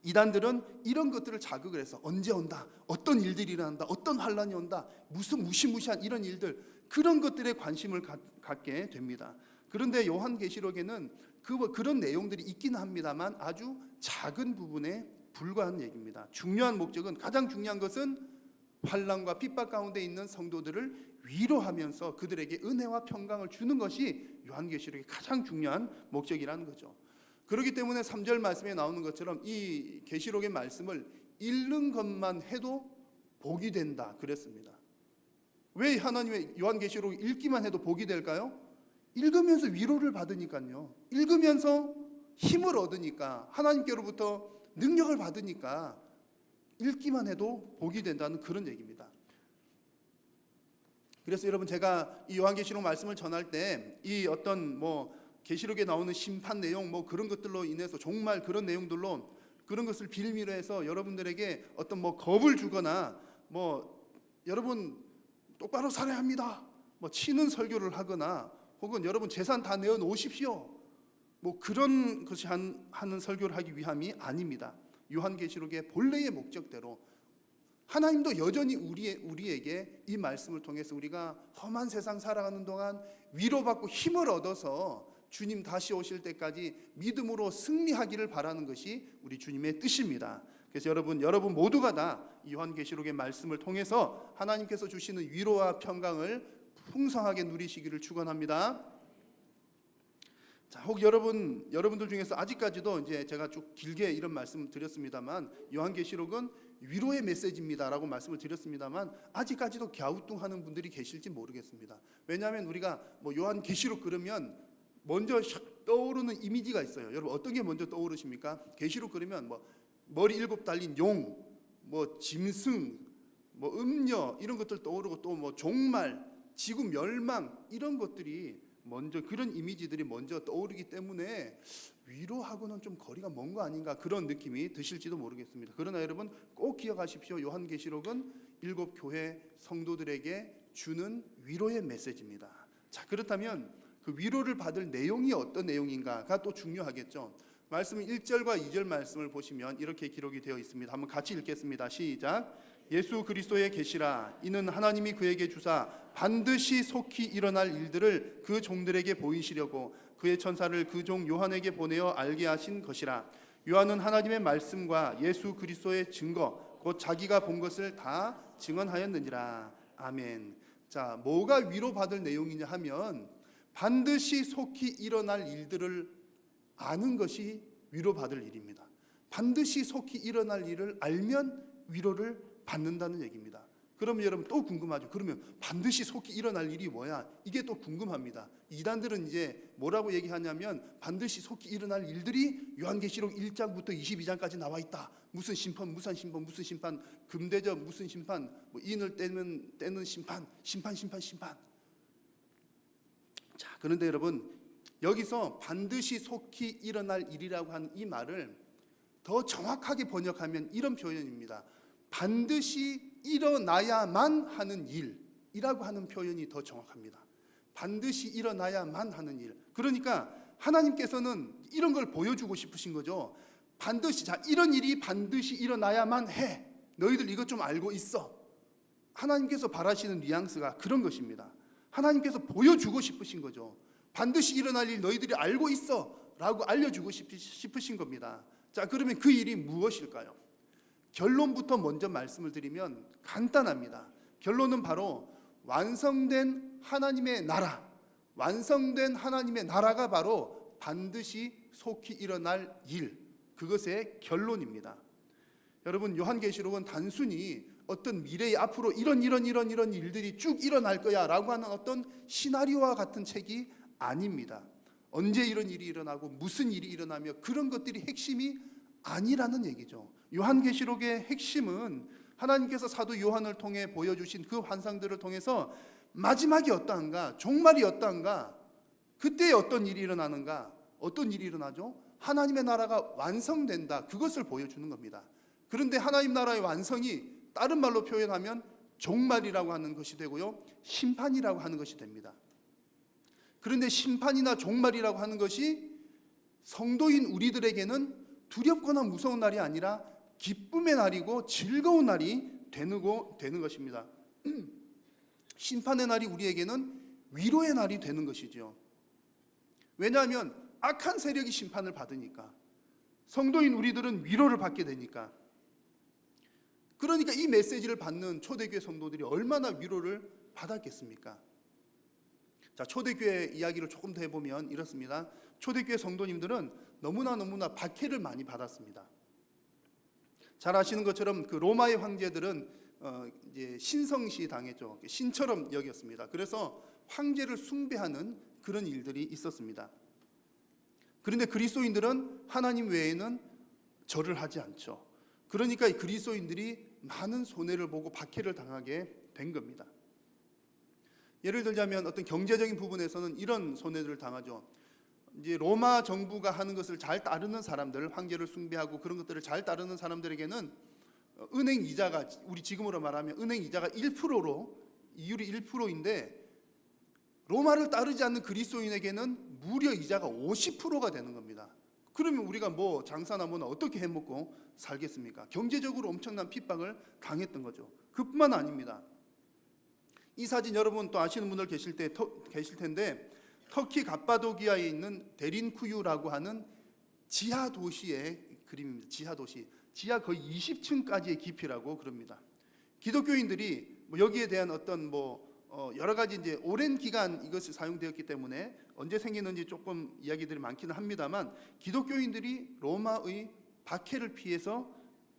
이단들은 이런 것들을 자극을 해서 언제 온다, 어떤 일들이 일어난다, 어떤 환란이 온다, 무슨 무시무시한 이런 일들, 그런 것들에 관심을 갖게 됩니다. 그런데 요한계시록에는 그런 내용들이 있긴 합니다만 아주 작은 부분에 불과한 얘기입니다. 중요한 목적은, 가장 중요한 것은 환난과 핍박 가운데 있는 성도들을 위로하면서 그들에게 은혜와 평강을 주는 것이 요한계시록의 가장 중요한 목적이라는 거죠. 그렇기 때문에 3절 말씀에 나오는 것처럼 이 계시록의 말씀을 읽는 것만 해도 복이 된다 그랬습니다. 왜 하나님의 요한계시록을 읽기만 해도 복이 될까요? 읽으면서 위로를 받으니까요. 읽으면서 힘을 얻으니까, 하나님께로부터 능력을 받으니까 읽기만 해도 복이 된다는 그런 얘기입니다. 그래서 여러분, 제가 이 요한계시록 말씀을 전할 때 이 어떤 계시록에 나오는 심판 내용 그런 것들로 인해서, 정말 그런 내용들로 그런 것을 빌미로 해서 여러분들에게 어떤 겁을 주거나 여러분 똑바로 살아야 합니다 치는 설교를 하거나, 혹은 여러분 재산 다 내어 놓으십시오 그런 것이 하는 설교를 하기 위함이 아닙니다. 요한계시록의 본래의 목적대로 하나님도 여전히 우리에게 이 말씀을 통해서 우리가 험한 세상 살아가는 동안 위로받고 힘을 얻어서 주님 다시 오실 때까지 믿음으로 승리하기를 바라는 것이 우리 주님의 뜻입니다. 그래서 여러분 모두가 다 요한계시록의 말씀을 통해서 하나님께서 주시는 위로와 평강을 풍성하게 누리시기를 축원합니다. 자, 혹 여러분들 중에서 아직까지도 이제 제가 쭉 길게 이런 말씀을 드렸습니다만, 요한계시록은 위로의 메시지입니다라고 말씀을 드렸습니다만, 아직까지도 갸우뚱하는 분들이 계실지 모르겠습니다. 왜냐하면 우리가 요한계시록 그러면 먼저 샥 떠오르는 이미지가 있어요. 여러분 어떤 게 먼저 떠오르십니까? 계시록 그러면 뭐 머리 7 달린 용, 뭐 짐승, 뭐 음녀 이런 것들 떠오르고 또 뭐 종말, 지구 멸망 이런 것들이 먼저 그런 이미지들이 먼저 떠오르기 때문에 위로하고는 좀 거리가 먼 거 아닌가 그런 느낌이 드실지도 모르겠습니다. 그러나 여러분 꼭 기억하십시오. 요한계시록은 7 교회 성도들에게 주는 위로의 메시지입니다. 자, 그렇다면 그 위로를 받을 내용이 어떤 내용인가가 또 중요하겠죠. 말씀 1절과 2절 말씀을 보시면 이렇게 기록이 되어 있습니다. 한번 같이 읽겠습니다. 시작. 예수 그리스도의 계시라. 이는 하나님이 그에게 주사 반드시 속히 일어날 일들을 그 종들에게 보이시려고 그의 천사를 그 종 요한에게 보내어 알게 하신 것이라. 요한은 하나님의 말씀과 예수 그리스도의 증거 곧 자기가 본 것을 다 증언하였느니라. 아멘. 자, 뭐가 위로받을 내용이냐 하면 반드시 속히 일어날 일들을 아는 것이 위로받을 일입니다. 반드시 속히 일어날 일을 알면 위로를 받는다는 얘기입니다. 그러면 여러분 또 궁금하죠. 그러면 반드시 속히 일어날 일이 뭐야? 이게 또 궁금합니다. 이단들은 이제 뭐라고 얘기하냐면 반드시 속히 일어날 일들이 요한계시록 1장부터 22장까지 나와 있다. 무슨 심판, 무슨 심판, 무슨 심판, 금대접 무슨 심판, 뭐 인을 떼는 심판. 자, 그런데 여러분 여기서 반드시 속히 일어날 일이라고 하는 이 말을 더 정확하게 번역하면 이런 표현입니다. 반드시 일어나야만 하는 일이라고 하는 표현이 더 정확합니다. 반드시 일어나야만 하는 일. 그러니까 하나님께서는 이런 걸 보여주고 싶으신 거죠. 반드시, 자, 이런 일이 반드시 일어나야만 해. 너희들 이것 좀 알고 있어. 하나님께서 바라시는 뉘앙스가 그런 것입니다. 하나님께서 보여주고 싶으신 거죠. 반드시 일어날 일 너희들이 알고 있어 라고 알려주고 싶으신 겁니다. 자, 그러면 그 일이 무엇일까요? 결론부터 먼저 말씀을 드리면 간단합니다. 결론은 바로 완성된 하나님의 나라, 완성된 하나님의 나라가 바로 반드시 속히 일어날 일, 그것의 결론입니다. 여러분 요한계시록은 단순히 어떤 미래의 앞으로 이런 일들이 쭉 일어날 거야 라고 하는 어떤 시나리오와 같은 책이 아닙니다. 언제 이런 일이 일어나고 무슨 일이 일어나며 그런 것들이 핵심이 아니라는 얘기죠. 요한계시록의 핵심은 하나님께서 사도 요한을 통해 보여주신 그 환상들을 통해서 마지막이 어떠한가, 종말이 어떠한가, 그때 어떤 일이 일어나는가, 어떤 일이 일어나죠? 하나님의 나라가 완성된다, 그것을 보여주는 겁니다. 그런데 하나님 나라의 완성이 다른 말로 표현하면 종말이라고 하는 것이 되고요, 심판이라고 하는 것이 됩니다. 그런데 심판이나 종말이라고 하는 것이 성도인 우리들에게는 두렵거나 무서운 날이 아니라 기쁨의 날이고 즐거운 날이 되는 것입니다. 심판의 날이 우리에게는 위로의 날이 되는 것이죠. 왜냐하면 악한 세력이 심판을 받으니까, 성도인 우리들은 위로를 받게 되니까. 그러니까 이 메시지를 받는 초대교회 성도들이 얼마나 위로를 받았겠습니까? 자, 초대교회 이야기를 조금 더 해보면 이렇습니다. 초대교회 성도님들은 너무나 박해를 많이 받았습니다. 잘 아시는 것처럼 그 로마의 황제들은 이제 신성시 당했죠. 신처럼 여겼습니다. 그래서 황제를 숭배하는 그런 일들이 있었습니다. 그런데 그리스도인들은 하나님 외에는 절을 하지 않죠. 그러니까 이 그리스도인들이 많은 손해를 보고 박해를 당하게 된 겁니다. 예를 들자면 어떤 경제적인 부분에서는 이런 손해를 당하죠. 이제 로마 정부가 하는 것을 잘 따르는 사람들, 황제를 숭배하고 그런 것들을 잘 따르는 사람들에게는 은행 이자가, 우리 지금으로 말하면 은행 이자가 1%로, 이율이 1%인데 로마를 따르지 않는 그리스도인에게는 무려 이자가 50%가 되는 겁니다. 그러면 우리가 뭐 장사나 뭐나 어떻게 해먹고 살겠습니까? 경제적으로 엄청난 핍박을 당했던 거죠. 그뿐만 아닙니다. 이 사진 여러분 또 아시는 분들 계실 텐데, 터키 갑바도기아에 있는 데린쿠유라고 하는 지하 도시의 그림입니다. 지하 도시, 지하 거의 20층까지의 깊이라고 그럽니다. 기독교인들이 뭐 여기에 대한 어떤 여러 가지 이제 오랜 기간 이것이 사용되었기 때문에 언제 생기는지 조금 이야기들이 많기는 합니다만, 기독교인들이 로마의 박해를 피해서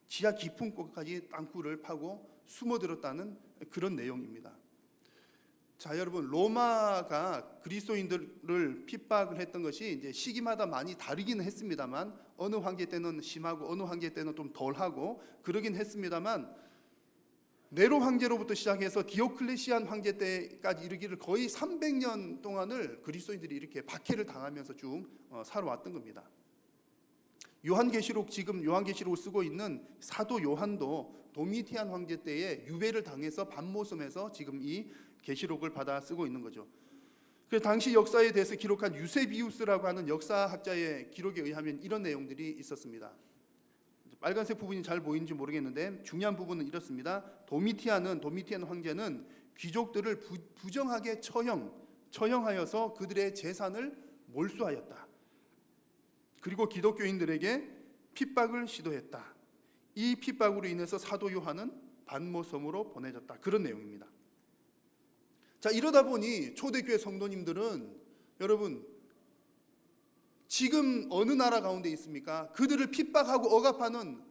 지하 깊은 곳까지 땅굴을 파고 숨어들었다는 그런 내용입니다. 자, 여러분, 로마가 그리스도인들을 핍박을 했던 것이 이제 시기마다 많이 다르기는 했습니다만, 어느 황제 때는 심하고 어느 황제 때는 좀 덜하고 그러긴 했습니다만, 네로 황제로부터 시작해서 디오클레시안 황제 때까지 이르기를 거의 300년 동안을 그리스도인들이 이렇게 박해를 당하면서 쭉 살아왔던 겁니다. 요한계시록, 지금 요한계시록을 쓰고 있는 사도 요한도 도미티안 황제 때에 유배를 당해서 반모섬에서 지금 이 계시록을 받아 쓰고 있는 거죠. 그래서 당시 역사에 대해서 기록한 유세비우스라고 하는 역사학자의 기록에 의하면 이런 내용들이 있었습니다. 빨간색 부분이 잘 보이는지 모르겠는데 중요한 부분은 이렇습니다. 도미티안 황제는 귀족들을 부정하게 처형하여서 그들의 재산을 몰수하였다. 그리고 기독교인들에게 핍박을 시도했다. 이 핍박으로 인해서 사도 요한은 반모섬으로 보내졌다. 그런 내용입니다. 자, 이러다 보니 초대교회 성도님들은 여러분 지금 어느 나라 가운데 있습니까? 그들을 핍박하고 억압하는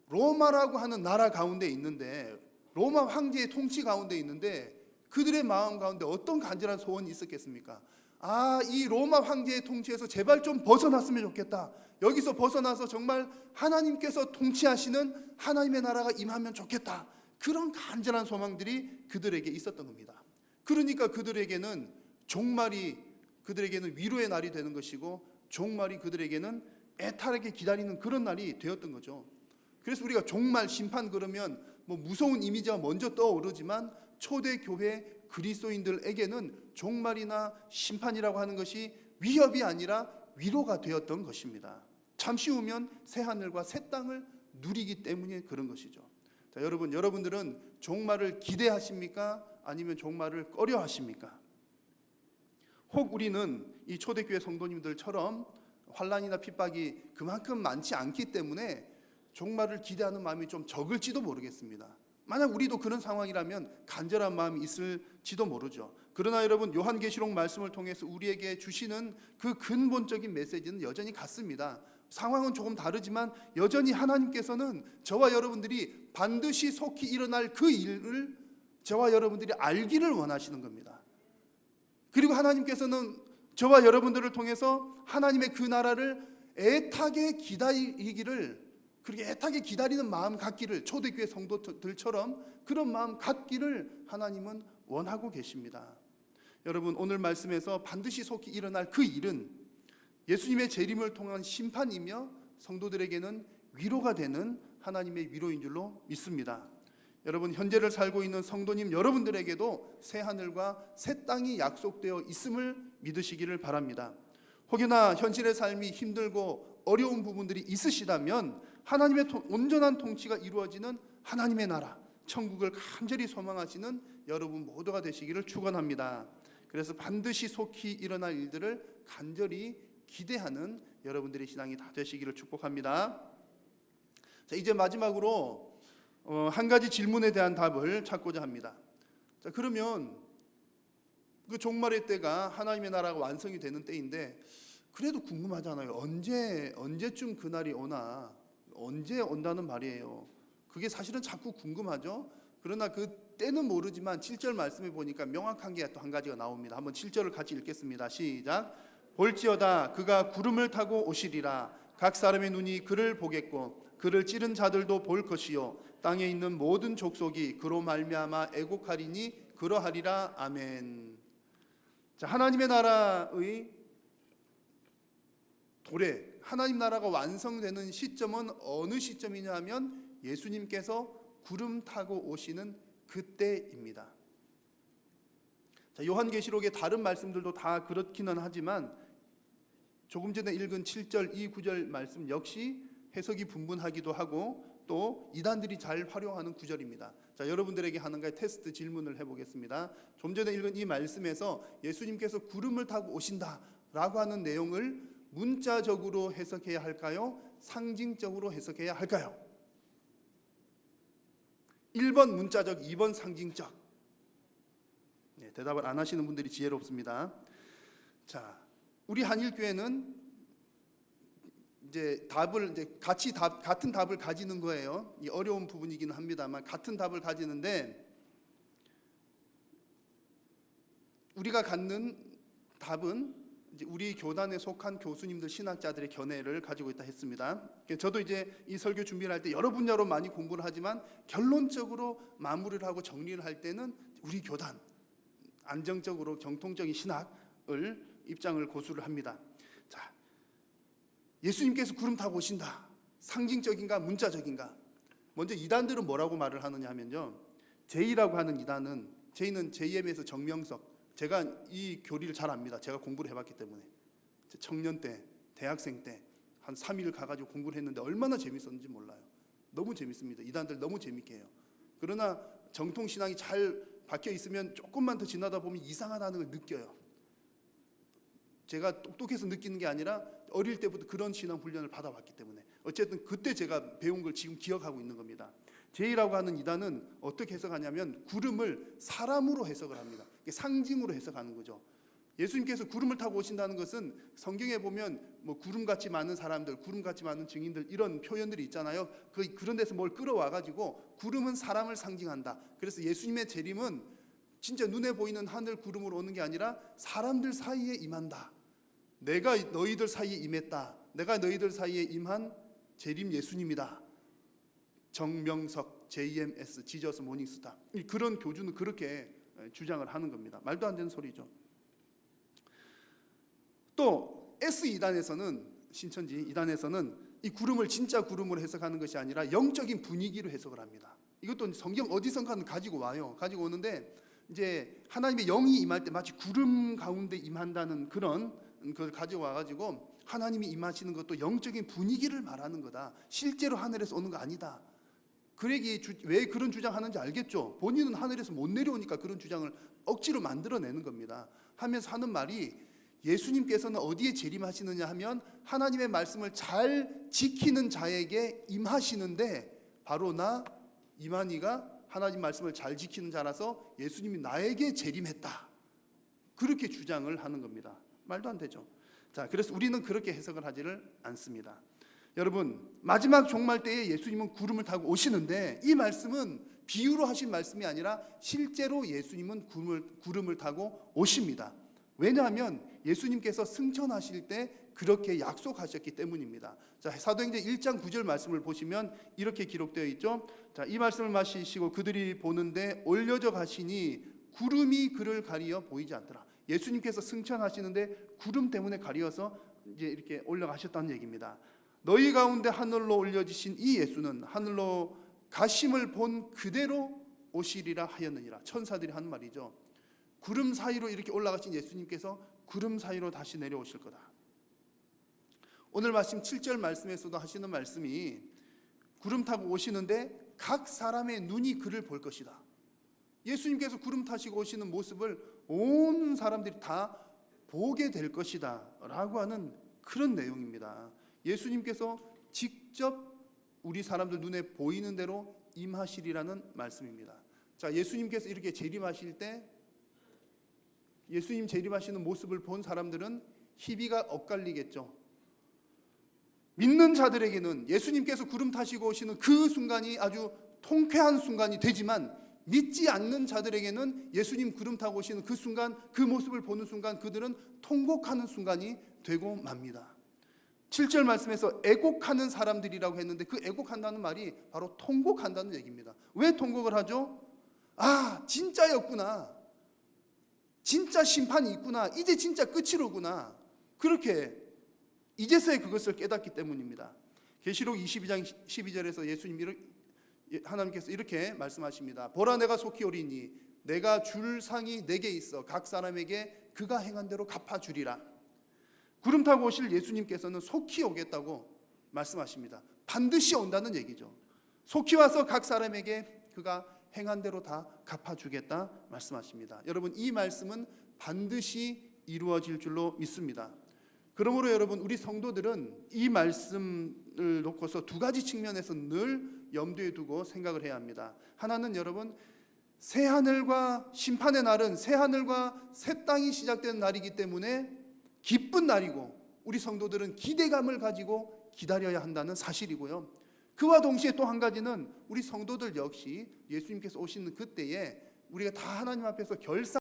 로마라고 하는 나라 가운데 있는데, 로마 황제의 통치 가운데 있는데 그들의 마음 가운데 어떤 간절한 소원이 있었겠습니까? 아, 이 로마 황제의 통치에서 제발 좀 벗어났으면 좋겠다. 여기서 벗어나서 정말 하나님께서 통치하시는 하나님의 나라가 임하면 좋겠다. 그런 간절한 소망들이 그들에게 있었던 겁니다. 그러니까 그들에게는 종말이 그들에게는 위로의 날이 되는 것이고, 종말이 그들에게는 애타게 기다리는 그런 날이 되었던 거죠. 그래서 우리가 종말 심판 그러면 뭐 무서운 이미지가 먼저 떠오르지만, 초대교회 그리스도인들에게는 종말이나 심판이라고 하는 것이 위협이 아니라 위로가 되었던 것입니다. 잠시 후면 새 하늘과 새 땅을 누리기 때문에 그런 것이죠. 자, 여러분들은 종말을 기대하십니까? 아니면 종말을 꺼려하십니까? 혹 우리는 이 초대교회 성도님들처럼 환난이나 핍박이 그만큼 많지 않기 때문에 종말을 기대하는 마음이 좀 적을지도 모르겠습니다. 만약 우리도 그런 상황이라면 간절한 마음이 있을지도 모르죠. 그러나 여러분, 요한계시록 말씀을 통해서 우리에게 주시는 그 근본적인 메시지는 여전히 같습니다. 상황은 조금 다르지만 여전히 하나님께서는 저와 여러분들이 반드시 속히 일어날 그 일을 저와 여러분들이 알기를 원하시는 겁니다. 그리고 하나님께서는 저와 여러분들을 통해서 하나님의 그 나라를 애타게 기다리기를, 그렇게 애타게 기다리는 마음 갖기를, 초대교회 성도들처럼 그런 마음 갖기를 하나님은 원하고 계십니다. 여러분, 오늘 말씀에서 반드시 속히 일어날 그 일은 예수님의 재림을 통한 심판이며 성도들에게는 위로가 되는 하나님의 위로인 줄로 믿습니다. 여러분, 현재를 살고 있는 성도님 여러분들에게도 새 하늘과 새 땅이 약속되어 있음을 믿으시기를 바랍니다. 혹여나 현실의 삶이 힘들고 어려운 부분들이 있으시다면 하나님의 온전한 통치가 이루어지는 하나님의 나라, 천국을 간절히 소망하시는 여러분 모두가 되시기를 축원합니다. 그래서 반드시 속히 일어날 일들을 간절히 기대하는 여러분들의 신앙이 다 되시기를 축복합니다. 자, 이제 마지막으로 한 가지 질문에 대한 답을 찾고자 합니다. 자, 그러면 그 종말의 때가 하나님의 나라가 완성이 되는 때인데, 그래도 궁금하잖아요. 언제쯤 그날이 오나, 언제 온다는 말이에요. 그게 사실은 자꾸 궁금하죠. 그러나 그 때는 모르지만 7절 말씀에 보니까 명확한 게 또 한 가지가 나옵니다. 한번 7절을 같이 읽겠습니다. 시작. 볼지어다 그가 구름을 타고 오시리라. 각 사람의 눈이 그를 보겠고 그를 찌른 자들도 볼 것이요 땅에 있는 모든 족속이 그로 말미암아 애곡하리니 그러하리라. 아멘. 자, 하나님의 나라의 도래, 하나님 나라가 완성되는 시점은 어느 시점이냐 하면 예수님께서 구름 타고 오시는 그때입니다. 자, 요한계시록의 다른 말씀들도 다 그렇기는 하지만 조금 전에 읽은 7절, 이 9절 말씀 역시 해석이 분분하기도 하고 또 이단들이 잘 활용하는 구절입니다. 자, 여러분들에게 하는 가지 테스트 질문을 해보겠습니다. 좀 전에 읽은 이 말씀에서 예수님께서 구름을 타고 오신다라고 하는 내용을 문자적으로 해석해야 할까요? 상징적으로 해석해야 할까요? 1번 문자적, 2번 상징적. 네, 대답을 안 하시는 분들이 지혜롭습니다. 자, 우리 한일교회는 이제 답을 같은 답을 가지는 거예요. 이 어려운 부분이기는 합니다만 같은 답을 가지는데, 우리가 갖는 답은 이제 우리 교단에 속한 교수님들, 신학자들의 견해를 가지고 있다 했습니다. 저도 이제 이 설교 준비를 할 때 여러 분야로 많이 공부를 하지만 결론적으로 마무리를 하고 정리를 할 때는 우리 교단, 안정적으로 정통적인 신학을 입장을 고수를 합니다. 자, 예수님께서 구름 타고 오신다. 상징적인가 문자적인가? 먼저 이단들은 뭐라고 말을 하느냐 하면요, 제이라고 하는 이단은, 제이는 JM에서 정명석, 제가 이 교리를 잘 압니다. 제가 공부를 해봤기 때문에. 청년 때, 대학생 때 한 3일 가가지고 공부를 했는데 얼마나 재밌었는지 몰라요. 너무 재밌습니다. 이단들 너무 재밌게 해요. 그러나 정통신앙이 잘 박혀 있으면 조금만 더 지나다 보면 이상하다는 걸 느껴요. 제가 똑똑해서 느끼는 게 아니라 어릴 때부터 그런 신앙 훈련을 받아왔기 때문에 어쨌든 그때 제가 배운 걸 지금 기억하고 있는 겁니다. 제이라고 하는 이단은 어떻게 해석하냐면 구름을 사람으로 해석을 합니다. 상징으로 해석하는 거죠. 예수님께서 구름을 타고 오신다는 것은 성경에 보면 뭐 구름같이 많은 사람들, 구름같이 많은 증인들 이런 표현들이 있잖아요. 그런 데서 뭘 끌어와 가지고 구름은 사람을 상징한다. 그래서 예수님의 재림은 진짜 눈에 보이는 하늘 구름으로 오는 게 아니라 사람들 사이에 임한다. 내가 너희들 사이에 임했다. 내가 너희들 사이에 임한 재림 예수님이다. 정명석, JMS, 지저스 모닝스타, 그런 교주는 그렇게 주장을 하는 겁니다. 말도 안 되는 소리죠. 또 S2단에서는, 신천지 2단에서는 이 구름을 진짜 구름으로 해석하는 것이 아니라 영적인 분위기로 해석을 합니다. 이것도 성경 어디선가는 가지고 와요. 가지고 오는데 이제 하나님의 영이 임할 때 마치 구름 가운데 임한다는 그런 걸 가지고 와가지고 하나님이 임하시는 것도 영적인 분위기를 말하는 거다. 실제로 하늘에서 오는 거 아니다. 그러기 왜 그런 주장하는지 알겠죠? 본인은 하늘에서 못 내려오니까 그런 주장을 억지로 만들어내는 겁니다. 하면서 하는 말이, 예수님께서는 어디에 재림하시느냐 하면 하나님의 말씀을 잘 지키는 자에게 임하시는데, 바로 나 이만희가 하나님 말씀을 잘 지키는 자라서 예수님이 나에게 재림했다. 그렇게 주장을 하는 겁니다. 말도 안 되죠. 자, 그래서 우리는 그렇게 해석을 하지를 않습니다. 여러분, 마지막 종말 때에 예수님은 구름을 타고 오시는데 이 말씀은 비유로 하신 말씀이 아니라 실제로 예수님은 구름을 타고 오십니다. 왜냐하면 예수님께서 승천하실 때 그렇게 약속하셨기 때문입니다. 자, 사도행전 1장 9절 말씀을 보시면 이렇게 기록되어 있죠. 자, 이 말씀을 마시시고 그들이 보는데 올려져 가시니 구름이 그를 가리어 보이지 않더라. 예수님께서 승천하시는데 구름 때문에 가리어서 이제 이렇게 올라가셨다는 얘기입니다. 너희 가운데 하늘로 올려지신 이 예수는 하늘로 가심을 본 그대로 오시리라 하였느니라. 천사들이 한 말이죠. 구름 사이로 이렇게 올라가신 예수님께서 구름 사이로 다시 내려오실 거다. 오늘 말씀 7절 말씀에서도 하시는 말씀이 구름 타고 오시는데 각 사람의 눈이 그를 볼 것이다. 예수님께서 구름 타시고 오시는 모습을 온 사람들이 다 보게 될 것이다 라고 하는 그런 내용입니다. 예수님께서 직접 우리 사람들 눈에 보이는 대로 임하시리라는 말씀입니다. 자, 예수님께서 이렇게 재림하실 때 예수님 재림하시는 모습을 본 사람들은 희비가 엇갈리겠죠. 믿는 자들에게는 예수님께서 구름 타시고 오시는 그 순간이 아주 통쾌한 순간이 되지만, 믿지 않는 자들에게는 예수님 구름 타고 오시는 그 순간, 그 모습을 보는 순간 그들은 통곡하는 순간이 되고 맙니다. 7절 말씀에서 애곡하는 사람들이라고 했는데 그 애곡한다는 말이 바로 통곡한다는 얘기입니다. 왜 통곡을 하죠? 아, 진짜였구나. 진짜 심판이 있구나. 이제 진짜 끝이로구나. 그렇게 이제서야 그것을 깨닫기 때문입니다. 계시록 22장 12절에서 하나님께서 이렇게 말씀하십니다. 보라, 내가 속히 오리니 내가 줄 상이 내게 있어 각 사람에게 그가 행한 대로 갚아주리라. 구름 타고 오실 예수님께서는 속히 오겠다고 말씀하십니다. 반드시 온다는 얘기죠. 속히 와서 각 사람에게 그가 행한 대로 다 갚아주겠다 말씀하십니다. 여러분, 이 말씀은 반드시 이루어질 줄로 믿습니다. 그러므로 여러분, 우리 성도들은 이 말씀을 놓고서 두 가지 측면에서 늘 염두에 두고 생각을 해야 합니다. 하나는 여러분, 새 하늘과 심판의 날은 새 하늘과 새 땅이 시작되는 날이기 때문에 기쁜 날이고 우리 성도들은 기대감을 가지고 기다려야 한다는 사실이고요. 그와 동시에 또 한 가지는 우리 성도들 역시 예수님께서 오시는 그때에 우리가 다 하나님 앞에서 결산